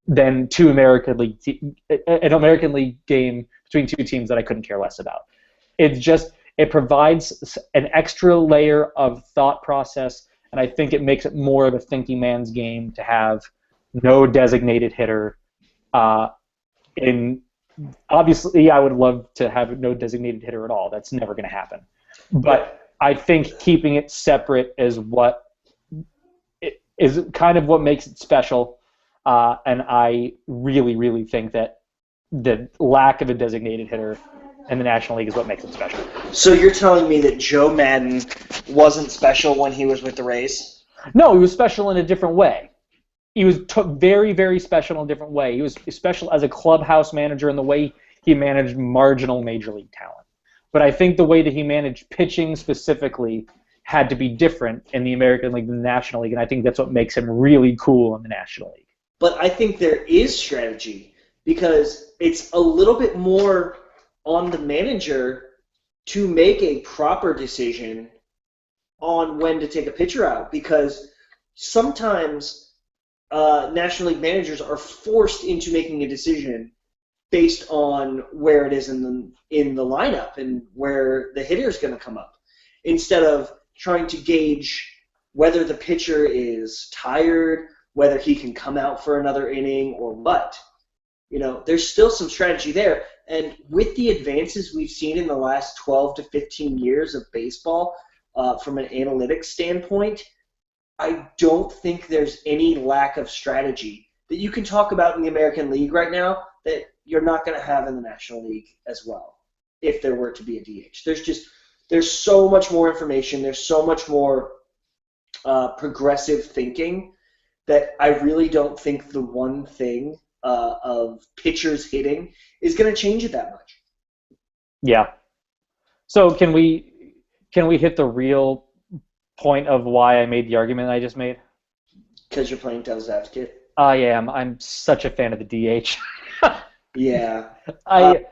than an American League game between two teams that I couldn't care less about. It provides an extra layer of thought process, and I think it makes it more of a thinking man's game to have no designated hitter Obviously, I would love to have no designated hitter at all. That's never going to happen. But I think keeping it separate is kind of what makes it special. And I really, really think that the lack of a designated hitter in the National League is what makes it special. So you're telling me that Joe Madden wasn't special when he was with the Rays? No, he was special in a different way. He was very, very special in a different way. He was special as a clubhouse manager in the way he managed marginal major league talent. But I think the way that he managed pitching specifically had to be different in the American League than the National League, and I think that's what makes him really cool in the National League. But I think there is strategy because it's a little bit more on the manager to make a proper decision on when to take a pitcher out, because sometimes National League managers are forced into making a decision based on where it is in the lineup and where the hitter is going to come up, instead of trying to gauge whether the pitcher is tired, whether he can come out for another inning or what. There's still some strategy there. And with the advances we've seen in the last 12 to 15 years of baseball, from an analytics standpoint, I don't think there's any lack of strategy that you can talk about in the American League right now that you're not going to have in the National League as well, if there were to be a DH. There's so much more information. There's so much more progressive thinking that I really don't think the one thing of pitchers hitting is going to change it that much. Yeah. So can we hit the real point of why I made the argument I just made? Because you're playing devil's advocate? I am. I'm such a fan of the DH. Yeah. I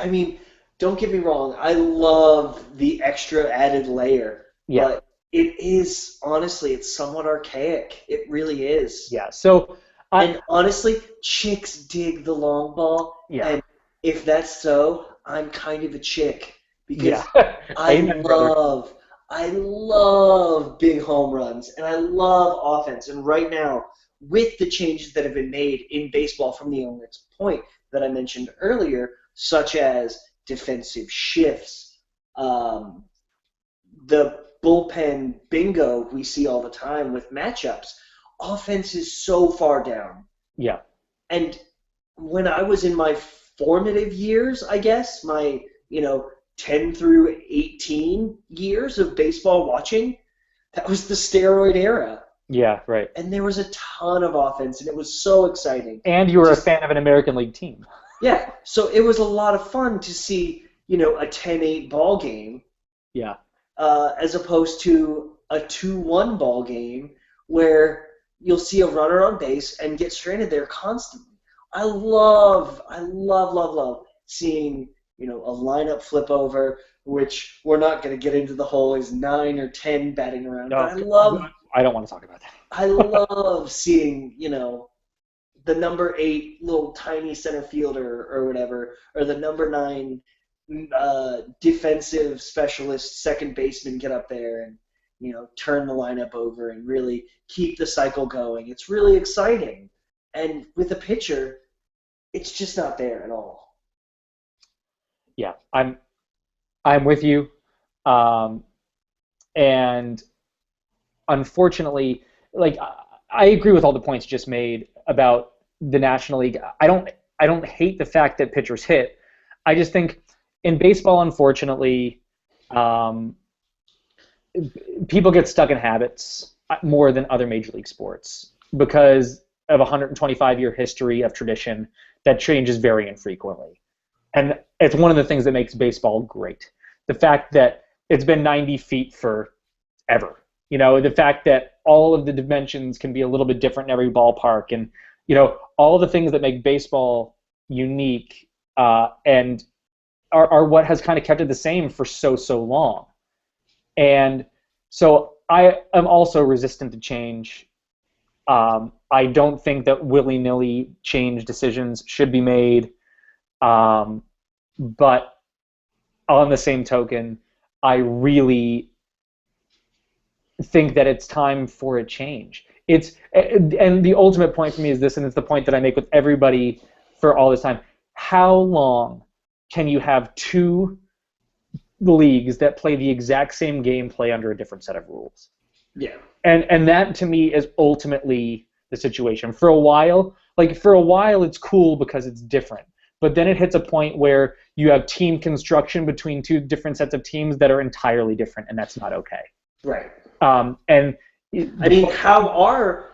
mean, don't get me wrong. I love the extra added layer. Yeah. But it is, honestly, it's somewhat archaic. It really is. Yeah. So and honestly, chicks dig the long ball. Yeah. And if that's so, I'm kind of a chick. Because Amen, I love big home runs, and I love offense. And right now, with the changes that have been made in baseball from the owner's point that I mentioned earlier, such as defensive shifts, the bullpen bingo we see all the time with matchups, offense is so far down. Yeah. And when I was in my formative years, I guess, my, 10 through 18 years of baseball watching, that was the steroid era. Yeah, right. And there was a ton of offense, and it was so exciting. And you were a fan of an American League team. Yeah, so it was a lot of fun to see, a 10-8 ball game. Yeah. As opposed to a 2-1 ball game where you'll see a runner on base and get stranded there constantly. I love seeing, a lineup flip over, which we're not going to get into the whole is 9 or 10 batting around. No, But I don't want to talk about that. I love seeing, the number 8 little tiny center fielder or whatever, or the number 9 defensive specialist second baseman get up there and turn the lineup over and really keep the cycle going. It's really exciting. And with a pitcher, it's just not there at all. Yeah, I'm with you. And unfortunately, like I agree with all the points you just made about the National League. I don't hate the fact that pitchers hit. I just think in baseball, unfortunately, people get stuck in habits more than other major league sports because of a 125-year history of tradition that changes very infrequently. And it's one of the things that makes baseball great. The fact that it's been 90 feet forever. The fact that all of the dimensions can be a little bit different in every ballpark, and all the things that make baseball unique and are what has kind of kept it the same for so long. And so I am also resistant to change. I don't think that willy-nilly change decisions should be made. But on the same token, I really think that it's time for a change. And the ultimate point for me is this, and it's the point that I make with everybody for all this time. How long can you have two leagues that play the exact same gameplay under a different set of rules? Yeah. And that to me is ultimately the situation. For a while, it's cool because it's different. But then it hits a point where you have team construction between two different sets of teams that are entirely different, and that's not okay. Right. And I mean, how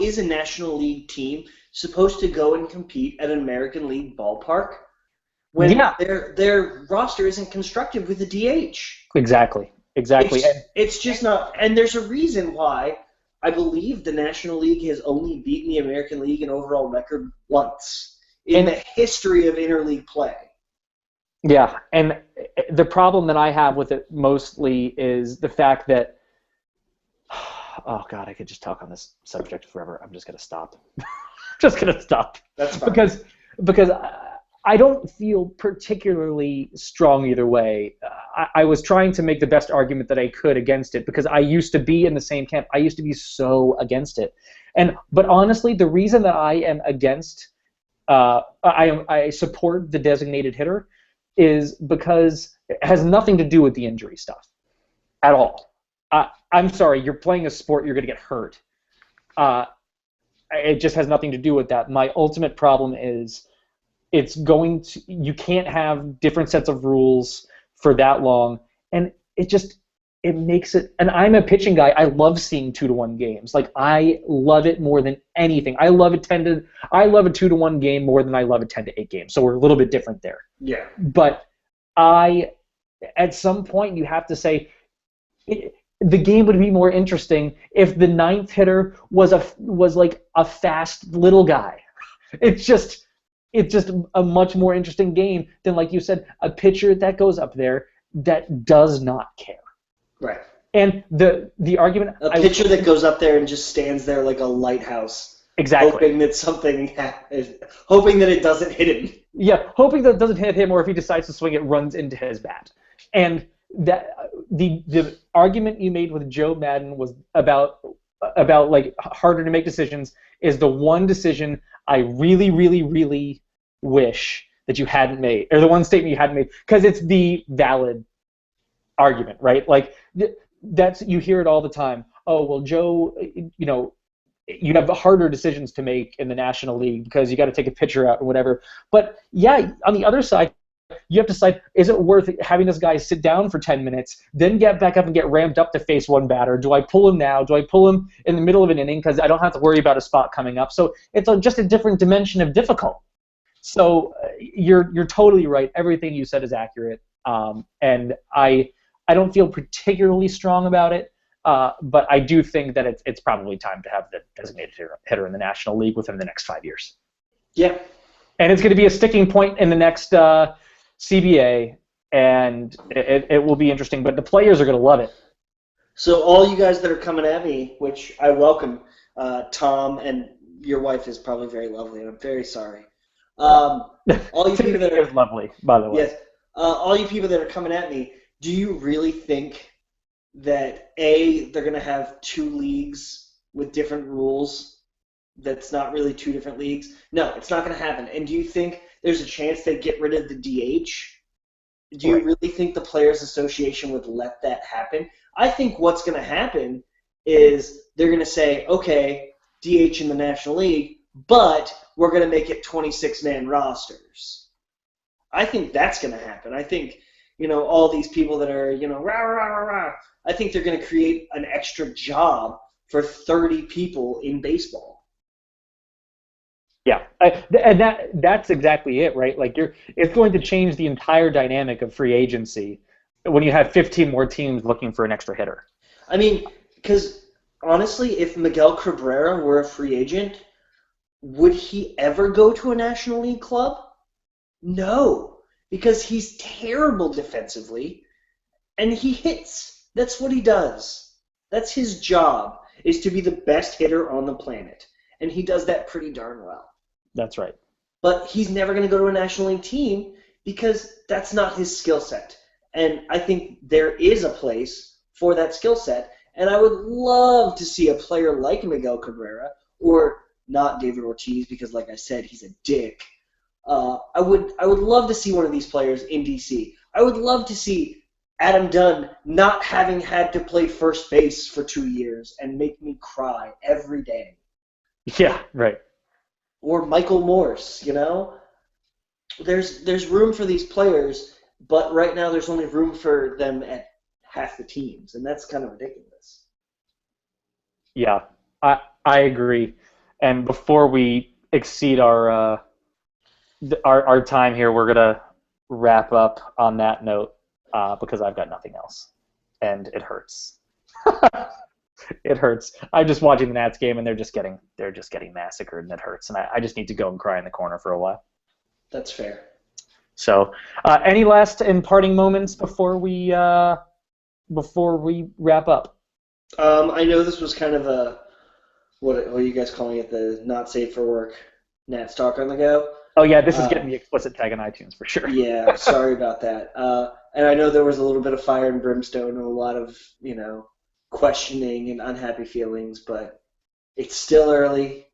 is a National League team supposed to go and compete at an American League ballpark when their roster isn't constructed with a DH? Exactly. It's just not, and there's a reason why I believe the National League has only beaten the American League in overall record once in the history of interleague play. Yeah, and the problem that I have with it mostly is the fact that, oh God, I could just talk on this subject forever. I'm just going to stop. Just going to stop. That's fine. Because I don't feel particularly strong either way. I was trying to make the best argument that I could against it because I used to be in the same camp. I used to be so against it. But honestly, the reason that I am against, I support the designated hitter is because it has nothing to do with the injury stuff at all. I'm sorry, you're playing a sport, you're going to get hurt. It just has nothing to do with that. My ultimate problem is you can't have different sets of rules for that long, and it makes it, and I'm a pitching guy, I love seeing 2-1 games. Like, I love it more than anything. I love a 2-1 game more than I love a 10-8 game. So we're a little bit different there. Yeah. But at some point you have to say the game would be more interesting if the ninth hitter was like a fast little guy. It's just a much more interesting game than, like you said, a pitcher that goes up there that does not care. Right. And the argument, a pitcher that goes up there and just stands there like a lighthouse, exactly, hoping that it doesn't hit him. Yeah, hoping that it doesn't hit him, or if he decides to swing, it runs into his bat. And that the argument you made with Joe Madden was about like harder to make decisions is the one decision I really, really, really wish that you hadn't made, or the one statement you hadn't made, because it's the valid argument, right? Like that's, you hear it all the time. Oh, well, Joe, you have harder decisions to make in the National League because you got to take a pitcher out or whatever. But yeah, on the other side, you have to decide, is it worth having this guy sit down for 10 minutes, then get back up and get ramped up to face one batter? Do I pull him now? Do I pull him in the middle of an inning because I don't have to worry about a spot coming up? So it's just a different dimension of difficult. So you're totally right. Everything you said is accurate. And I don't feel particularly strong about it. But I do think that it's probably time to have the designated hitter in the National League within the next 5 years. Yeah. And it's going to be a sticking point in the next CBA, and it will be interesting. But the players are going to love it. So all you guys that are coming at me, which I welcome, Tom, and your wife is probably very lovely, and I'm very sorry. All you people that are lovely, by the way. Yes. All you people that are coming at me, do you really think that they're going to have 2 leagues with different rules? That's not really 2 different leagues. No, it's not going to happen. And do you think there's a chance they get rid of the DH? Do you really think the Players Association would let that happen? I think what's going to happen is they're going to say, okay, DH in the National League, but we're going to make it 26-man rosters. I think that's going to happen. I think, all these people that are, rah, rah, rah, rah, I think they're going to create an extra job for 30 people in baseball. Yeah, and that's exactly it, right? Like it's going to change the entire dynamic of free agency when you have 15 more teams looking for an extra hitter. I mean, because honestly, if Miguel Cabrera were a free agent, would he ever go to a National League club? No, because he's terrible defensively, and he hits. That's what he does. That's his job, is to be the best hitter on the planet, and he does that pretty darn well. That's right. But he's never going to go to a National League team because that's not his skill set. And I think there is a place for that skill set. And I would love to see a player like Miguel Cabrera, or not David Ortiz, because like I said, he's a dick. I would love to see one of these players in DC. I would love to see Adam Dunn not having had to play first base for 2 years and make me cry every day. Yeah, right. Or Michael Morse, There's room for these players, but right now there's only room for them at half the teams, and that's kind of ridiculous. Yeah, I agree. And before we exceed our time here, we're gonna wrap up on that note because I've got nothing else, and it hurts. It hurts. I'm just watching the Nats game, and they're just getting massacred, and it hurts. And I just need to go and cry in the corner for a while. That's fair. So, any last imparting moments before we wrap up? I know this was kind of a what are you guys calling it? The not safe for work Nats talk on the go. Oh yeah, this is getting the explicit tag on iTunes for sure. Yeah, sorry about that. And I know there was a little bit of fire and brimstone and a lot of questioning and unhappy feelings, but it's still early.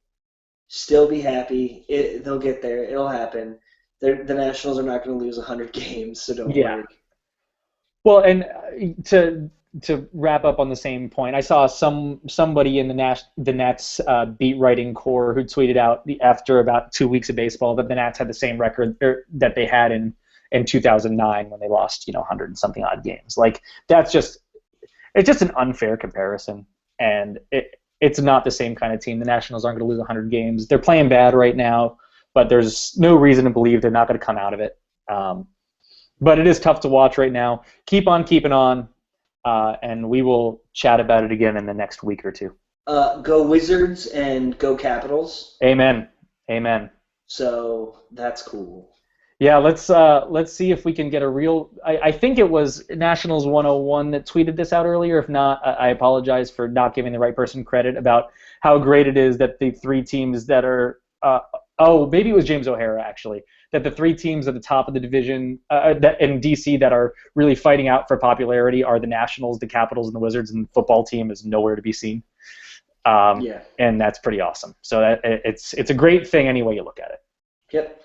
Still be happy. They'll get there. It'll happen. The Nationals are not going to lose 100 games, so don't worry. Well, and to wrap up on the same point, I saw somebody in the Nats beat writing core who tweeted out after about 2 weeks of baseball that the Nats had the same record that they had in 2009 when they lost 100 and something odd games. Like it's just an unfair comparison, and it's not the same kind of team. The Nationals aren't going to lose 100 games. They're playing bad right now, but there's no reason to believe they're not going to come out of it. But it is tough to watch right now. Keep on keeping on, and we will chat about it again in the next week or two. Go Wizards and go Capitals. Amen. Amen. So that's cool. Yeah, let's see if we can get a real. I think it was Nationals 101 that tweeted this out earlier. If not, I apologize for not giving the right person credit about how great it is that the 3 teams that are. Maybe it was James O'Hara actually. That the 3 teams at the top of the division that in DC that are really fighting out for popularity are the Nationals, the Capitals, and the Wizards, and the football team is nowhere to be seen. And that's pretty awesome. So it's a great thing any way you look at it. Yep.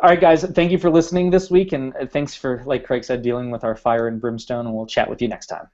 All right, guys, thank you for listening this week, and thanks for, like Craig said, dealing with our fire and brimstone, and we'll chat with you next time.